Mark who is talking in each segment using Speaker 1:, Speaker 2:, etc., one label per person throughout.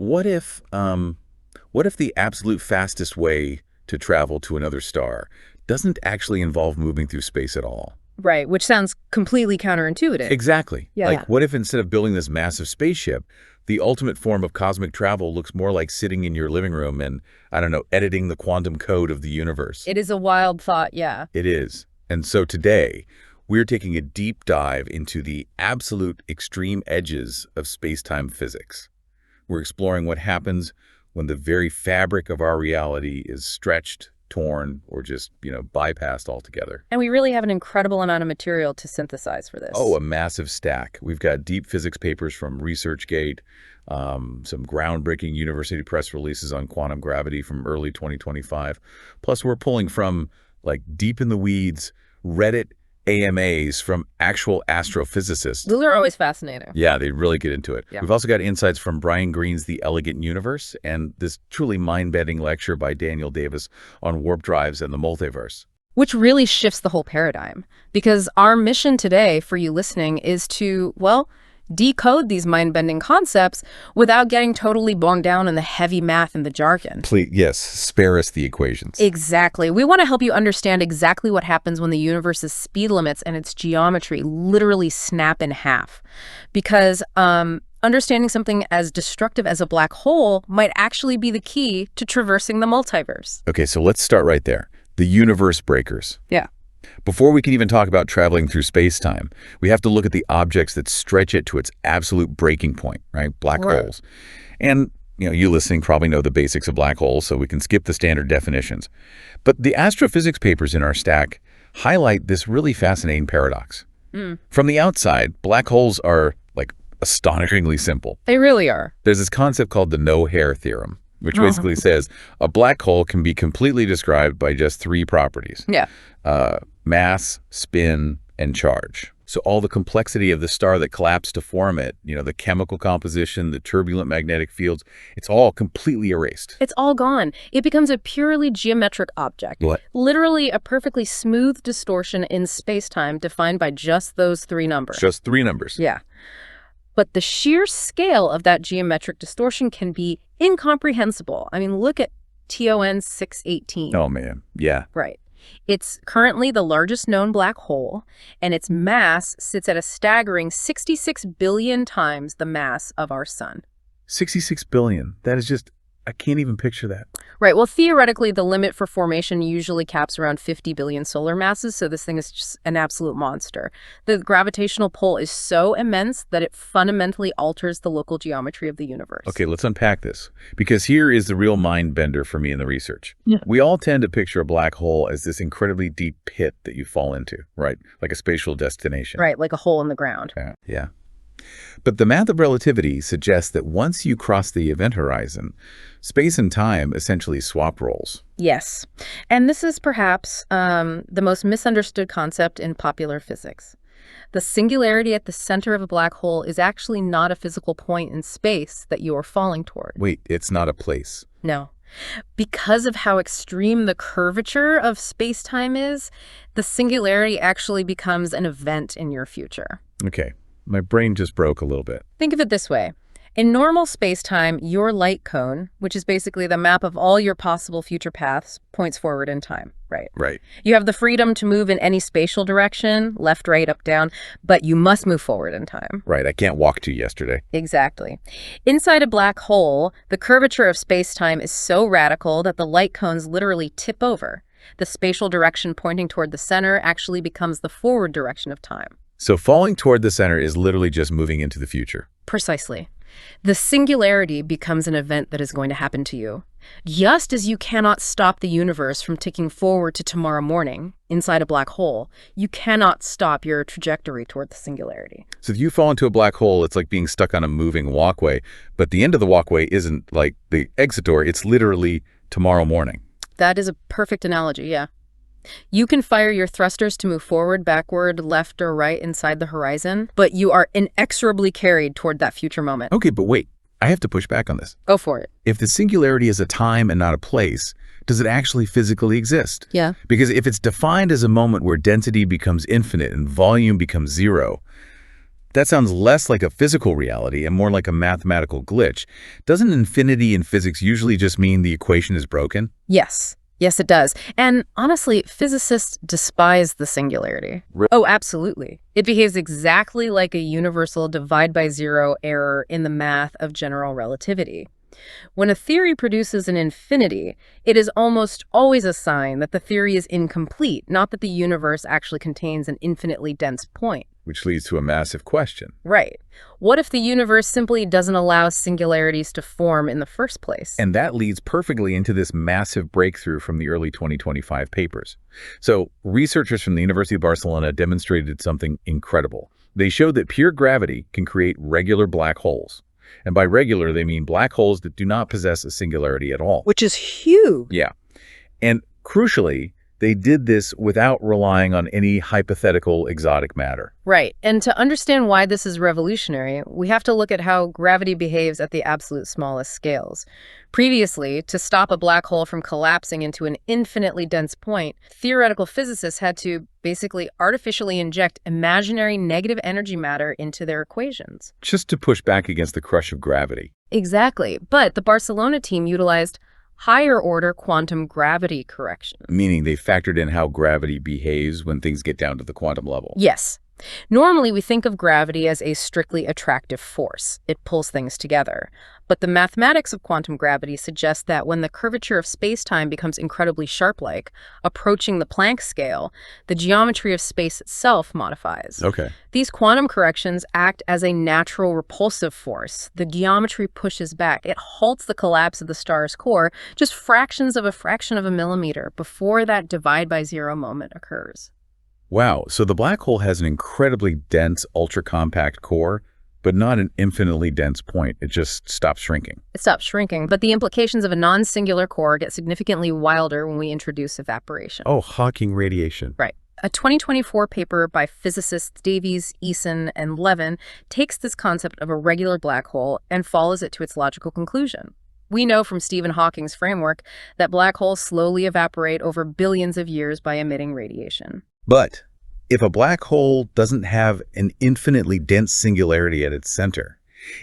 Speaker 1: What if, what if the absolute fastest way to travel to another star doesn't actually involve moving through space at all?
Speaker 2: Right, which sounds completely counterintuitive.
Speaker 1: Exactly.
Speaker 2: Yeah.
Speaker 1: Like, what if instead of building this massive spaceship, the ultimate form of cosmic travel looks more like sitting in your living room and, I don't know, editing the quantum code of the universe?
Speaker 2: It is a wild thought, yeah.
Speaker 1: It is. And so today, we're taking a deep dive into the absolute extreme edges of space-time physics. We're exploring what happens when the very fabric of our reality is stretched, torn, or just, bypassed altogether.
Speaker 2: And we really have an incredible amount of material to synthesize for this.
Speaker 1: Oh, a massive stack. We've got deep physics papers from ResearchGate, some groundbreaking university press releases on quantum gravity from early 2025. Plus, we're pulling from, like, deep in the weeds, Reddit AMAs from actual astrophysicists.
Speaker 2: Those are always fascinating.
Speaker 1: Yeah, they really get into it.
Speaker 2: Yeah.
Speaker 1: We've also got insights from Brian Greene's The Elegant Universe and this truly mind-bending lecture by Daniel Davis on warp drives and the multiverse.
Speaker 2: Which really shifts the whole paradigm. Because our mission today for you listening is to, well, decode these mind-bending concepts without getting totally bogged down in the heavy math and the jargon.
Speaker 1: Please, yes, spare us the equations.
Speaker 2: Exactly. We want to help you understand exactly what happens when the universe's speed limits and its geometry literally snap in half. Because understanding something as destructive as a black hole might actually be the key to traversing the multiverse.
Speaker 1: Okay, so let's start right there. The universe breakers.
Speaker 2: Yeah.
Speaker 1: Before we can even talk about traveling through space-time, we have to look at the objects that stretch it to its absolute breaking point, right? Black holes. And, you listening probably know the basics of black holes, so we can skip the standard definitions. But the astrophysics papers in our stack highlight this really fascinating paradox. From the outside, black holes are, like, astonishingly simple.
Speaker 2: They really are.
Speaker 1: There's this concept called the no-hair theorem, which basically says a black hole can be completely described by just three properties.
Speaker 2: Yeah.
Speaker 1: Mass, spin, and charge. So all the complexity of the star that collapsed to form it, the chemical composition, the turbulent magnetic fields, it's all completely erased.
Speaker 2: It's all gone. It becomes a purely geometric object.
Speaker 1: What?
Speaker 2: Literally a perfectly smooth distortion in space-time defined by just those three numbers.
Speaker 1: Just three numbers.
Speaker 2: Yeah. But the sheer scale of that geometric distortion can be incomprehensible. I mean, look at TON 618.
Speaker 1: Oh, man. Yeah.
Speaker 2: Right. It's currently the largest known black hole, and its mass sits at a staggering 66 billion times the mass of our sun.
Speaker 1: 66 billion. That is just, I can't even picture that.
Speaker 2: Right. Well, theoretically, the limit for formation usually caps around 50 billion solar masses, so this thing is just an absolute monster. The gravitational pull is so immense that it fundamentally alters the local geometry of the universe.
Speaker 1: Okay, let's unpack this, because here is the real mind bender for me in the research.
Speaker 2: Yeah.
Speaker 1: We all tend to picture a black hole as this incredibly deep pit that you fall into, right? Like a spatial destination.
Speaker 2: Right, like a hole in the ground.
Speaker 1: Yeah. But the math of relativity suggests that once you cross the event horizon, space and time essentially swap roles.
Speaker 2: Yes. And this is perhaps the most misunderstood concept in popular physics. The singularity at the center of a black hole is actually not a physical point in space that you are falling toward.
Speaker 1: Wait, it's not a place.
Speaker 2: No. Because of how extreme the curvature of space-time is, the singularity actually becomes an event in your future.
Speaker 1: Okay. My brain just broke a little bit.
Speaker 2: Think of it this way. In normal space-time, your light cone, which is basically the map of all your possible future paths, points forward in time, right?
Speaker 1: Right.
Speaker 2: You have the freedom to move in any spatial direction, left, right, up, down, but you must move forward in time.
Speaker 1: Right. I can't walk to yesterday.
Speaker 2: Exactly. Inside a black hole, the curvature of space-time is so radical that the light cones literally tip over. The spatial direction pointing toward the center actually becomes the forward direction of time.
Speaker 1: So falling toward the center is literally just moving into the future.
Speaker 2: Precisely. The singularity becomes an event that is going to happen to you. Just as you cannot stop the universe from ticking forward to tomorrow morning inside a black hole, you cannot stop your trajectory toward the singularity.
Speaker 1: So if you fall into a black hole, it's like being stuck on a moving walkway, but the end of the walkway isn't like the exit door, it's literally tomorrow morning.
Speaker 2: That is a perfect analogy, yeah. You can fire your thrusters to move forward, backward, left, or right inside the horizon, but you are inexorably carried toward that future moment.
Speaker 1: Okay, but wait, I have to push back on this.
Speaker 2: Go for it.
Speaker 1: If the singularity is a time and not a place, does it actually physically exist?
Speaker 2: Yeah.
Speaker 1: Because if it's defined as a moment where density becomes infinite and volume becomes zero, That sounds less like a physical reality and more like a mathematical glitch. Doesn't infinity in physics usually just mean the equation is broken?
Speaker 2: Yes. Yes, it does. And honestly, physicists despise the singularity. Oh, absolutely. It behaves exactly like a universal divide by zero error in the math of general relativity. When a theory produces an infinity, it is almost always a sign that the theory is incomplete, not that the universe actually contains an infinitely dense point.
Speaker 1: Which leads to a massive question.
Speaker 2: Right. What if the universe simply doesn't allow singularities to form in the first place?
Speaker 1: And that leads perfectly into this massive breakthrough from the early 2025 papers. So researchers from the University of Barcelona demonstrated something incredible. They showed that pure gravity can create regular black holes. And by regular, they mean black holes that do not possess a singularity at all.
Speaker 2: Which is huge.
Speaker 1: Yeah. And crucially, they did this without relying on any hypothetical exotic matter.
Speaker 2: Right. And to understand why this is revolutionary, we have to look at how gravity behaves at the absolute smallest scales. Previously, to stop a black hole from collapsing into an infinitely dense point, theoretical physicists had to basically artificially inject imaginary negative energy matter into their equations.
Speaker 1: Just to push back against the crush of gravity.
Speaker 2: Exactly. But the Barcelona team utilized higher-order quantum gravity correction.
Speaker 1: Meaning they factored in how gravity behaves when things get down to the quantum level.
Speaker 2: Yes. Normally, we think of gravity as a strictly attractive force. It pulls things together. But the mathematics of quantum gravity suggests that when the curvature of space-time becomes incredibly sharp-like, approaching the Planck scale, the geometry of space itself modifies.
Speaker 1: Okay.
Speaker 2: These quantum corrections act as a natural repulsive force. The geometry pushes back. It halts the collapse of the star's core just fractions of a fraction of a millimeter before that divide by zero moment occurs.
Speaker 1: Wow, so the black hole has an incredibly dense, ultra-compact core, but not an infinitely dense point. It just stops shrinking.
Speaker 2: It stops shrinking, but the implications of a non-singular core get significantly wilder when we introduce evaporation.
Speaker 1: Oh, Hawking radiation.
Speaker 2: Right. A 2024 paper by physicists Davies, Eason, and Levin takes this concept of a regular black hole and follows it to its logical conclusion. We know from Stephen Hawking's framework that black holes slowly evaporate over billions of years by emitting radiation.
Speaker 1: But if a black hole doesn't have an infinitely dense singularity at its center,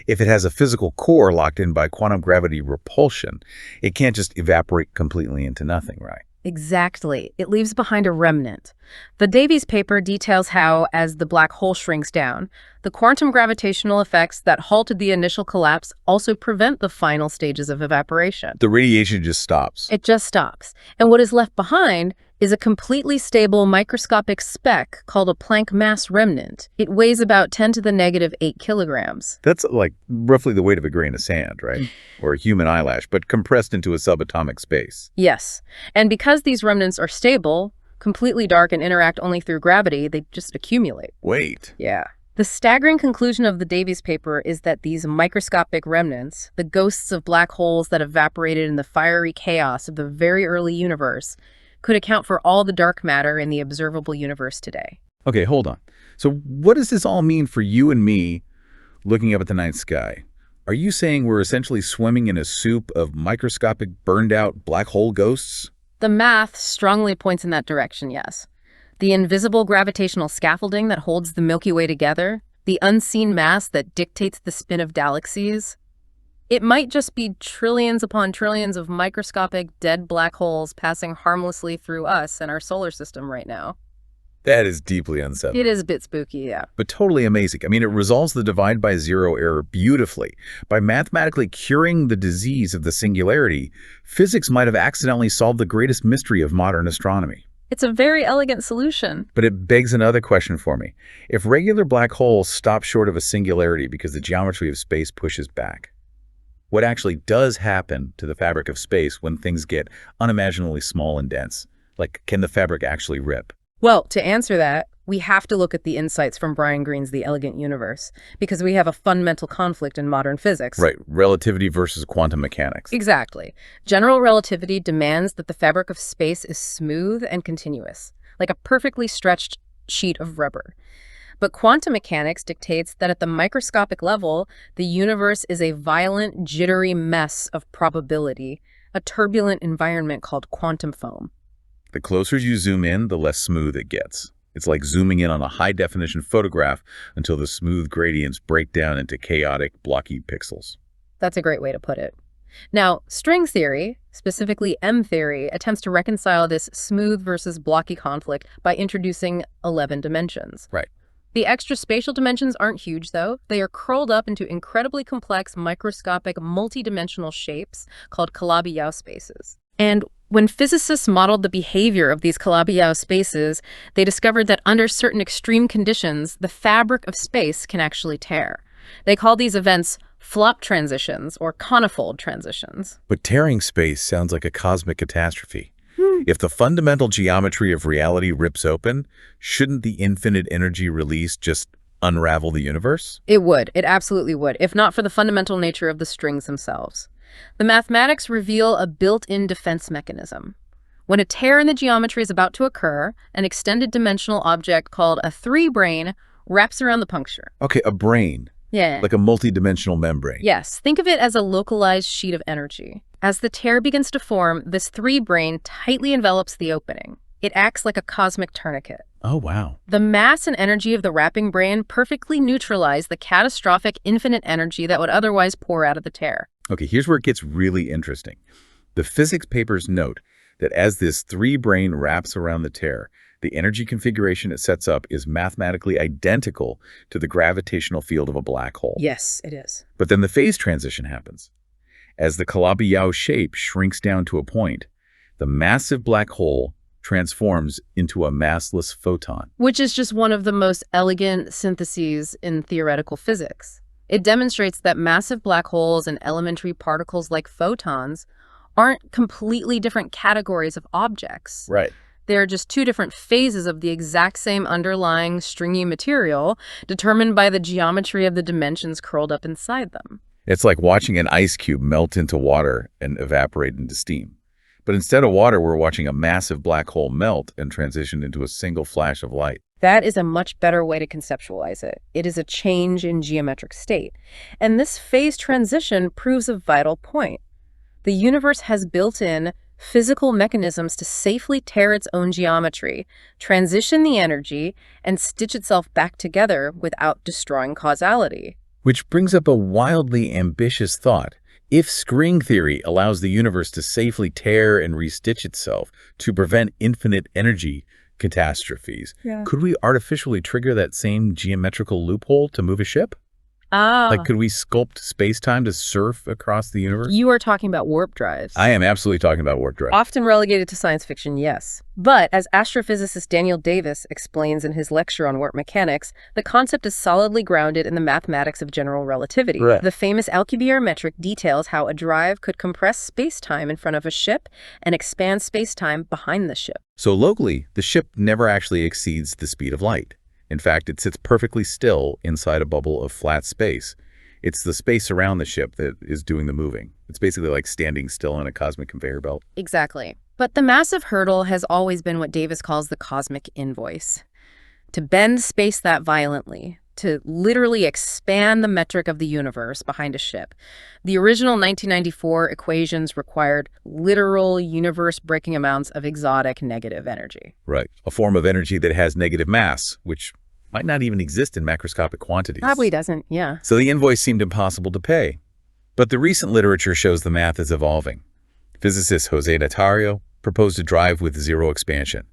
Speaker 1: if it has a physical core locked in by quantum gravity repulsion, it can't just evaporate completely into nothing, right?
Speaker 2: Exactly. It leaves behind a remnant. The Davies paper details how, as the black hole shrinks down, the quantum gravitational effects that halted the initial collapse also prevent the final stages of evaporation.
Speaker 1: The radiation just stops.
Speaker 2: It just stops. And what is left behind is a completely stable microscopic speck called a Planck mass remnant. It weighs about 10 to the negative 8 kilograms.
Speaker 1: That's like roughly the weight of a grain of sand, right? Or a human eyelash, but compressed into a subatomic space.
Speaker 2: Yes. And because these remnants are stable, completely dark, and interact only through gravity, they just accumulate.
Speaker 1: Wait.
Speaker 2: Yeah. The staggering conclusion of the Davies paper is that these microscopic remnants, the ghosts of black holes that evaporated in the fiery chaos of the very early universe, could account for all the dark matter in the observable universe today.
Speaker 1: Okay, hold on. So what does this all mean for you and me looking up at the night sky? Are you saying we're essentially swimming in a soup of microscopic, burned-out black hole ghosts?
Speaker 2: The math strongly points in that direction, yes. The invisible gravitational scaffolding that holds the Milky Way together, the unseen mass that dictates the spin of galaxies. It might just be trillions upon trillions of microscopic dead black holes passing harmlessly through us and our solar system right now.
Speaker 1: That is deeply unsettling.
Speaker 2: It is a bit spooky, yeah.
Speaker 1: But totally amazing. I mean, it resolves the divide by zero error beautifully. By mathematically curing the disease of the singularity, physics might have accidentally solved the greatest mystery of modern astronomy.
Speaker 2: It's a very elegant solution.
Speaker 1: But it begs another question for me. If regular black holes stop short of a singularity because the geometry of space pushes back, what actually does happen to the fabric of space when things get unimaginably small and dense? Like, can the fabric actually rip?
Speaker 2: Well, to answer that, we have to look at the insights from Brian Greene's The Elegant Universe, because we have a fundamental conflict in modern physics.
Speaker 1: Right, relativity versus quantum mechanics.
Speaker 2: Exactly. General relativity demands that the fabric of space is smooth and continuous, like a perfectly stretched sheet of rubber. But quantum mechanics dictates that at the microscopic level, the universe is a violent, jittery mess of probability, a turbulent environment called quantum foam.
Speaker 1: The closer you zoom in, the less smooth it gets. It's like zooming in on a high-definition photograph until the smooth gradients break down into chaotic, blocky pixels.
Speaker 2: That's a great way to put it. Now, string theory, specifically M theory, attempts to reconcile this smooth versus blocky conflict by introducing 11 dimensions.
Speaker 1: Right.
Speaker 2: The extra spatial dimensions aren't huge, though. They are curled up into incredibly complex, microscopic, multidimensional shapes called Calabi-Yau spaces. And when physicists modeled the behavior of these Calabi-Yau spaces, they discovered that under certain extreme conditions, the fabric of space can actually tear. They call these events flop transitions or conifold transitions.
Speaker 1: But tearing space sounds like a cosmic catastrophe. If the fundamental geometry of reality rips open, shouldn't the infinite energy release just unravel the universe?
Speaker 2: It would. It absolutely would, if not for the fundamental nature of the strings themselves. The mathematics reveal a built-in defense mechanism. When a tear in the geometry is about to occur, an extended dimensional object called a three-brane wraps around the puncture.
Speaker 1: Okay, a brain.
Speaker 2: Yeah.
Speaker 1: Like a multidimensional membrane.
Speaker 2: Yes, think of it as a localized sheet of energy. As the tear begins to form, this three-brane tightly envelops the opening. It acts like a cosmic tourniquet.
Speaker 1: Oh, wow.
Speaker 2: The mass and energy of the wrapping brane perfectly neutralize the catastrophic infinite energy that would otherwise pour out of the tear.
Speaker 1: Okay, here's where it gets really interesting. The physics papers note that as this three-brane wraps around the tear, the energy configuration it sets up is mathematically identical to the gravitational field of a black hole.
Speaker 2: Yes, it is.
Speaker 1: But then the phase transition happens. As the Calabi-Yau shape shrinks down to a point, the massive black hole transforms into a massless photon.
Speaker 2: Which is just one of the most elegant syntheses in theoretical physics. It demonstrates that massive black holes and elementary particles like photons aren't completely different categories of objects.
Speaker 1: Right.
Speaker 2: They're just two different phases of the exact same underlying stringy material determined by the geometry of the dimensions curled up inside them.
Speaker 1: It's like watching an ice cube melt into water and evaporate into steam. But instead of water, we're watching a massive black hole melt and transition into a single flash of light.
Speaker 2: That is a much better way to conceptualize it. It is a change in geometric state. And this phase transition proves a vital point. The universe has built-in physical mechanisms to safely tear its own geometry, transition the energy, and stitch itself back together without destroying causality.
Speaker 1: Which brings up a wildly ambitious thought. If string theory allows the universe to safely tear and restitch itself to prevent infinite energy catastrophes, could we artificially trigger that same geometrical loophole to move a ship? Like, could we sculpt space-time to surf across the universe?
Speaker 2: You are talking about warp drives.
Speaker 1: I am absolutely talking about warp drive.
Speaker 2: Often relegated to science fiction, yes. But as astrophysicist Daniel Davis explains in his lecture on warp mechanics, the concept is solidly grounded in the mathematics of general relativity.
Speaker 1: Right.
Speaker 2: The famous Alcubierre metric details how a drive could compress space-time in front of a ship and expand space-time behind the ship.
Speaker 1: So locally, the ship never actually exceeds the speed of light. In fact, it sits perfectly still inside a bubble of flat space. It's the space around the ship that is doing the moving. It's basically like standing still in a cosmic conveyor belt.
Speaker 2: Exactly. But the massive hurdle has always been what Davis calls the cosmic invoice. To bend space that violently, to literally expand the metric of the universe behind a ship. The original 1994 equations required literal universe-breaking amounts of exotic negative energy.
Speaker 1: Right. A form of energy that has negative mass, which might not even exist in macroscopic quantities.
Speaker 2: Probably doesn't, yeah.
Speaker 1: So the invoice seemed impossible to pay. But the recent literature shows the math is evolving. Physicist Jose Natario proposed a drive with zero expansion.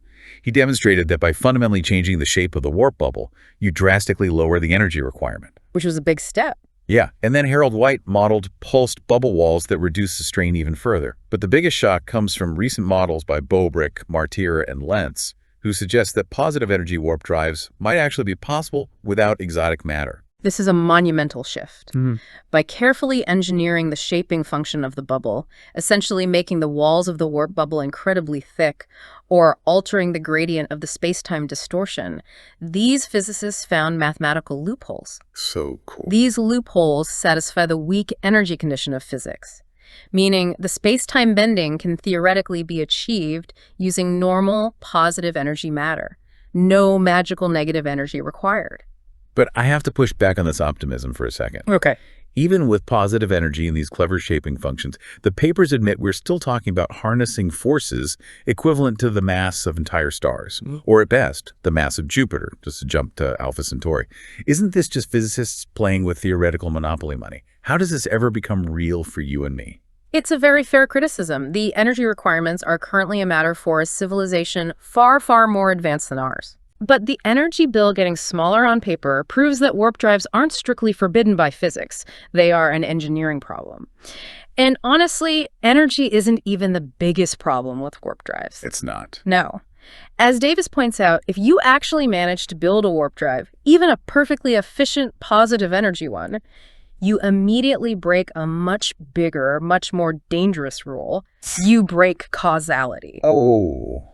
Speaker 1: He demonstrated that by fundamentally changing the shape of the warp bubble, you drastically lower the energy requirement.
Speaker 2: Which was a big step.
Speaker 1: Yeah, and then Harold White modeled pulsed bubble walls that reduce the strain even further. But the biggest shock comes from recent models by Bobrick, Martyr, and Lentz, who suggest that positive energy warp drives might actually be possible without exotic matter.
Speaker 2: This is a monumental shift. By carefully engineering the shaping function of the bubble, essentially making the walls of the warp bubble incredibly thick, or altering the gradient of the space-time distortion, these physicists found mathematical loopholes.
Speaker 1: So cool.
Speaker 2: These loopholes satisfy the weak energy condition of physics, meaning the space-time bending can theoretically be achieved using normal positive energy matter. No magical negative energy required.
Speaker 1: But I have to push back on this optimism for a second.
Speaker 2: Okay.
Speaker 1: Even with positive energy and these clever shaping functions, the papers admit we're still talking about harnessing forces equivalent to the mass of entire stars, or at best, the mass of Jupiter, just to jump to Alpha Centauri. Isn't this just physicists playing with theoretical monopoly money? How does this ever become real for you and me?
Speaker 2: It's a very fair criticism. The energy requirements are currently a matter for a civilization far, far more advanced than ours. But the energy bill getting smaller on paper proves that warp drives aren't strictly forbidden by physics. They are an engineering problem. And honestly, energy isn't even the biggest problem with warp drives.
Speaker 1: It's not.
Speaker 2: No. As Davis points out, if you actually manage to build a warp drive, even a perfectly efficient positive energy one, you immediately break a much bigger, much more dangerous rule. You break causality.
Speaker 1: Oh.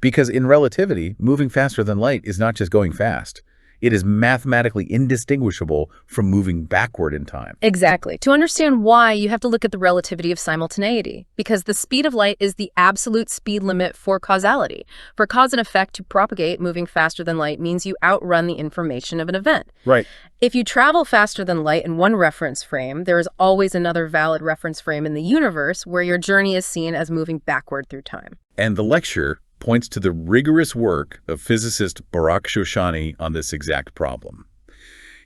Speaker 1: Because in relativity, moving faster than light is not just going fast. It is mathematically indistinguishable from moving backward in time.
Speaker 2: Exactly. To understand why, you have to look at the relativity of simultaneity, because the speed of light is the absolute speed limit for causality. For cause and effect to propagate, moving faster than light means you outrun the information of an event.
Speaker 1: Right.
Speaker 2: If you travel faster than light in one reference frame, there is always another valid reference frame in the universe where your journey is seen as moving backward through time.
Speaker 1: And the lecture points to the rigorous work of physicist Barak Shoshani on this exact problem.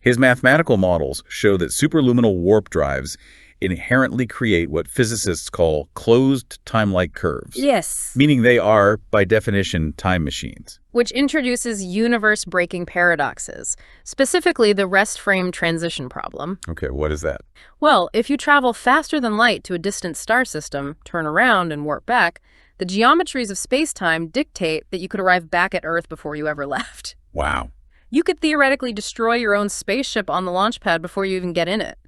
Speaker 1: His mathematical models show that superluminal warp drives inherently create what physicists call closed time-like curves.
Speaker 2: Yes.
Speaker 1: Meaning they are, by definition, time machines.
Speaker 2: Which introduces universe-breaking paradoxes, specifically the rest frame transition problem.
Speaker 1: Okay, what is that?
Speaker 2: Well, if you travel faster than light to a distant star system, turn around and warp back, the geometries of space-time dictate that you could arrive back at Earth before you ever left.
Speaker 1: Wow.
Speaker 2: You could theoretically destroy your own spaceship on the launch pad before you even get in it.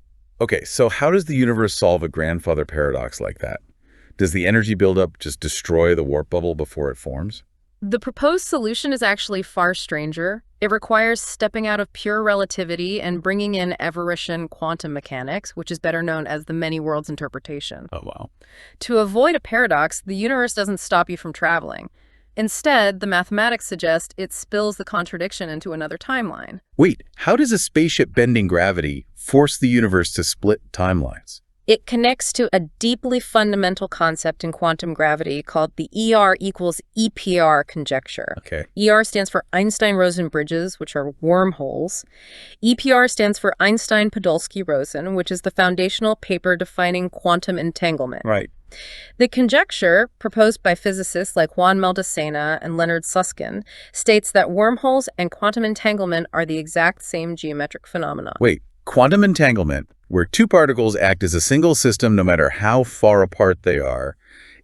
Speaker 1: Okay, so how does the universe solve a grandfather paradox like that? Does the energy buildup just destroy the warp bubble before it forms?
Speaker 2: The proposed solution is actually far stranger. It requires stepping out of pure relativity and bringing in Everettian quantum mechanics, which is better known as the many worlds interpretation.
Speaker 1: Oh, wow.
Speaker 2: To avoid a paradox, the universe doesn't stop you from traveling. Instead, the mathematics suggest it spills the contradiction into another timeline.
Speaker 1: Wait, how does a spaceship bending gravity force the universe to split timelines?
Speaker 2: It connects to a deeply fundamental concept in quantum gravity called the ER equals EPR conjecture.
Speaker 1: Okay.
Speaker 2: ER stands for Einstein-Rosen bridges, which are wormholes. EPR stands for Einstein-Podolsky-Rosen, which is the foundational paper defining quantum entanglement.
Speaker 1: Right.
Speaker 2: The conjecture, proposed by physicists like Juan Maldacena and Leonard Susskind, states that wormholes and quantum entanglement are the exact same geometric phenomena.
Speaker 1: Wait, quantum entanglement, where two particles act as a single system no matter how far apart they are,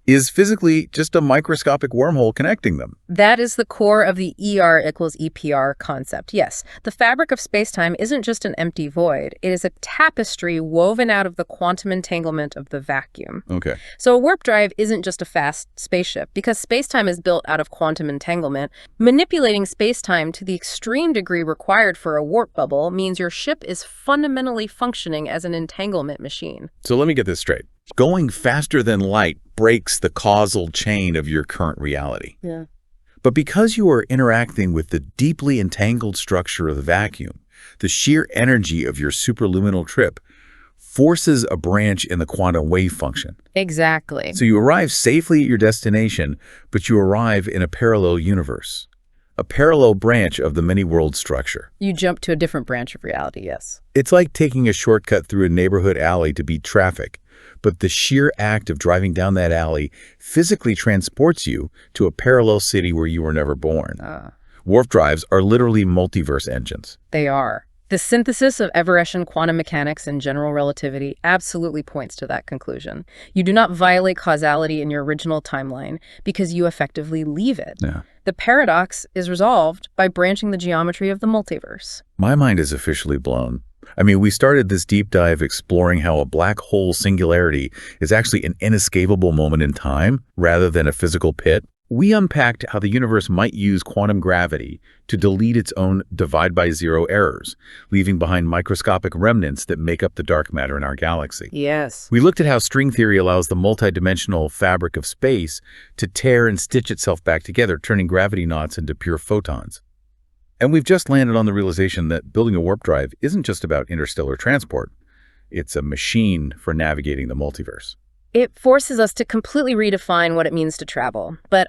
Speaker 1: is physically just a microscopic wormhole connecting them.
Speaker 2: That is the core of the ER equals EPR concept. Yes, the fabric of spacetime isn't just an empty void. It is a tapestry woven out of the quantum entanglement of the vacuum.
Speaker 1: Okay.
Speaker 2: So a warp drive isn't just a fast spaceship. Because spacetime is built out of quantum entanglement, manipulating spacetime to the extreme degree required for a warp bubble means your ship is fundamentally functioning as an entanglement machine.
Speaker 1: So let me get this straight. Going faster than light breaks the causal chain of your current reality.
Speaker 2: Yeah.
Speaker 1: But because you are interacting with the deeply entangled structure of the vacuum, the sheer energy of your superluminal trip forces a branch in the quantum wave function.
Speaker 2: Exactly.
Speaker 1: So you arrive safely at your destination, but you arrive in a parallel universe, a parallel branch of the many-world structure.
Speaker 2: You jump to a different branch of reality, yes.
Speaker 1: It's like taking a shortcut through a neighborhood alley to beat traffic, but the sheer act of driving down that alley physically transports you to a parallel city where you were never born. Warp drives are literally multiverse engines.
Speaker 2: They are. The synthesis of Everettian quantum mechanics and general relativity absolutely points to that conclusion. You do not violate causality in your original timeline because you effectively leave it.
Speaker 1: Yeah.
Speaker 2: The paradox is resolved by branching the geometry of the multiverse.
Speaker 1: My mind is officially blown. I mean, we started this deep dive exploring how a black hole singularity is actually an inescapable moment in time rather than a physical pit. We unpacked how the universe might use quantum gravity to delete its own divide-by-zero errors, leaving behind microscopic remnants that make up the dark matter in our galaxy.
Speaker 2: Yes.
Speaker 1: We looked at how string theory allows the multidimensional fabric of space to tear and stitch itself back together, turning gravity knots into pure photons. And we've just landed on the realization that building a warp drive isn't just about interstellar transport. It's a machine for navigating the multiverse.
Speaker 2: It forces us to completely redefine what it means to travel. But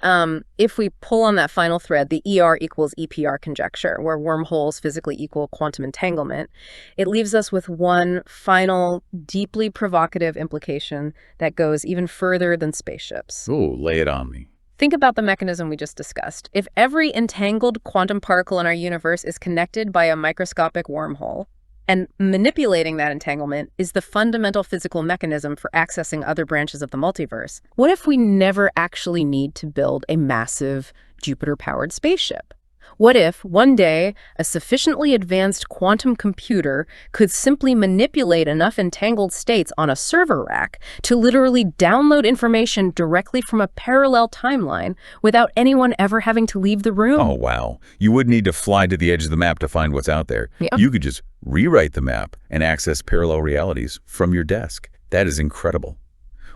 Speaker 2: if we pull on that final thread, the ER equals EPR conjecture, where wormholes physically equal quantum entanglement, it leaves us with one final, deeply provocative implication that goes even further than spaceships.
Speaker 1: Oh, lay it on me.
Speaker 2: Think about the mechanism we just discussed. If every entangled quantum particle in our universe is connected by a microscopic wormhole, and manipulating that entanglement is the fundamental physical mechanism for accessing other branches of the multiverse, what if we never actually need to build a massive Jupiter-powered spaceship? What if, one day, a sufficiently advanced quantum computer could simply manipulate enough entangled states on a server rack to literally download information directly from a parallel timeline without anyone ever having to leave the room?
Speaker 1: Oh, wow. You wouldn't need to fly to the edge of the map to find what's out there.
Speaker 2: Yeah.
Speaker 1: You could just rewrite the map and access parallel realities from your desk. That is incredible.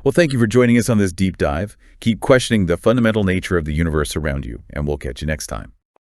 Speaker 1: Well, thank you for joining us on this deep dive. Keep questioning the fundamental nature of the universe around you, and we'll catch you next time.